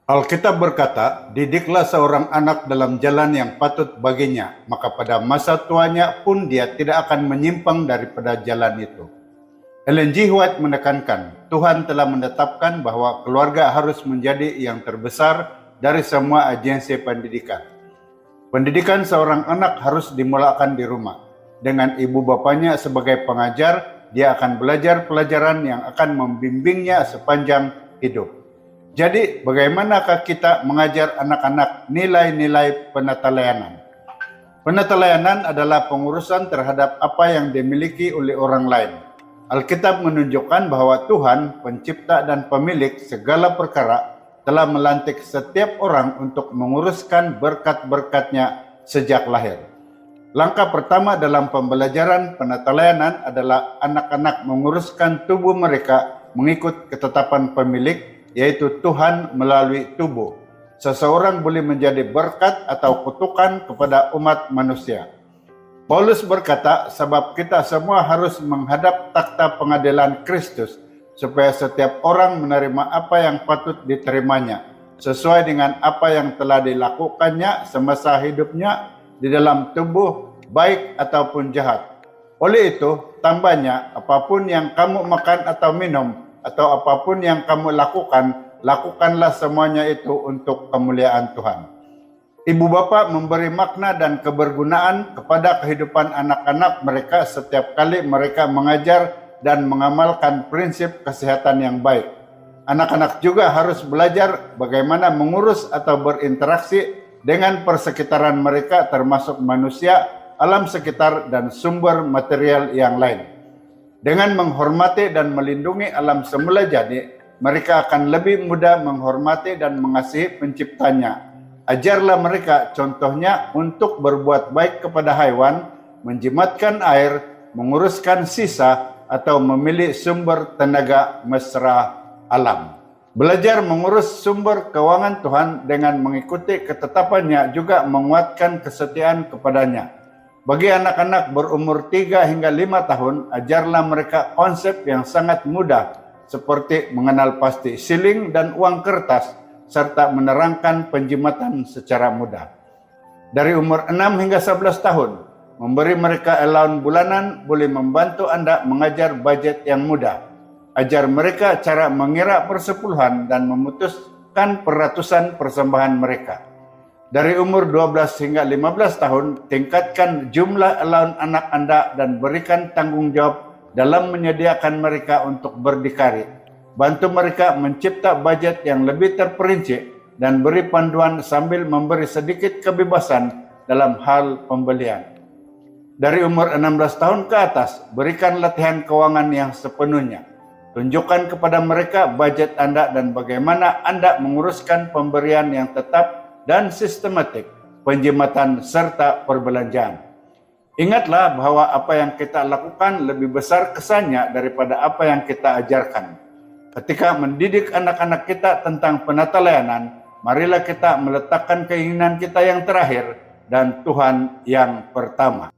Alkitab berkata, "Didiklah seorang anak dalam jalan yang patut baginya, maka pada masa tuanya pun dia tidak akan menyimpang daripada jalan itu." Ellen G. White menekankan, Tuhan telah menetapkan bahwa keluarga harus menjadi yang terbesar dari semua agensi pendidikan. Pendidikan seorang anak harus dimulakan di rumah. Dengan ibu bapanya sebagai pengajar, dia akan belajar pelajaran yang akan membimbingnya sepanjang hidup. Jadi, bagaimanakah kita mengajar anak-anak nilai-nilai penatelayanan? Penatelayanan adalah pengurusan terhadap apa yang dimiliki oleh orang lain. Alkitab menunjukkan bahwa Tuhan, pencipta dan pemilik segala perkara, telah melantik setiap orang untuk menguruskan berkat-berkat-Nya sejak lahir. Langkah pertama dalam pembelajaran penatelayanan adalah anak-anak menguruskan tubuh mereka mengikut ketetapan pemilik, yaitu Tuhan melalui tubuh. Seseorang boleh menjadi berkat atau kutukan kepada umat manusia. Paulus berkata, sebab kita semua harus menghadap takhta pengadilan Kristus, supaya setiap orang menerima apa yang patut diterimanya, sesuai dengan apa yang telah dilakukannya semasa hidupnya di dalam tubuh, baik ataupun jahat. Oleh itu, tambahnya, apapun yang kamu makan atau minum, atau apapun yang kamu lakukan, lakukanlah semuanya itu untuk kemuliaan Tuhan. Ibu bapa memberi makna dan kebergunaan kepada kehidupan anak-anak mereka setiap kali mereka mengajar dan mengamalkan prinsip kesehatan yang baik. Anak-anak juga harus belajar bagaimana mengurus atau berinteraksi dengan persekitaran mereka, termasuk manusia, alam sekitar, dan sumber material yang lain. Dengan menghormati dan melindungi alam semula jadi, mereka akan lebih mudah menghormati dan mengasihi penciptanya. Ajarlah mereka contohnya untuk berbuat baik kepada haiwan, menjimatkan air, menguruskan sisa, atau memilih sumber tenaga mesra alam. Belajar mengurus sumber keuangan Tuhan dengan mengikuti ketetapannya juga menguatkan kesetiaan kepadanya. Bagi anak-anak berumur 3 hingga 5 tahun, ajarlah mereka konsep yang sangat mudah, seperti mengenal pasti siling dan uang kertas, serta menerangkan penjimatan secara mudah. Dari umur 6 hingga 11 tahun, memberi mereka allowance bulanan boleh membantu Anda mengajar budget yang mudah. Ajar mereka cara mengira persepuluhan dan memutuskan peratusan persembahan mereka. Dari umur 12 hingga 15 tahun, tingkatkan jumlah allowance anak Anda dan berikan tanggung jawab dalam menyediakan mereka untuk berdikari. Bantu mereka mencipta budget yang lebih terperinci dan beri panduan sambil memberi sedikit kebebasan dalam hal pembelian. Dari umur 16 tahun ke atas, berikan latihan keuangan yang sepenuhnya. Tunjukkan kepada mereka budget Anda dan bagaimana Anda menguruskan pemberian yang tetap dan sistematik, penjimatan serta perbelanjaan. Ingatlah bahwa apa yang kita lakukan lebih besar kesannya daripada apa yang kita ajarkan. Ketika mendidik anak-anak kita tentang penatelayanan, marilah kita meletakkan keinginan kita yang terakhir dan Tuhan yang pertama.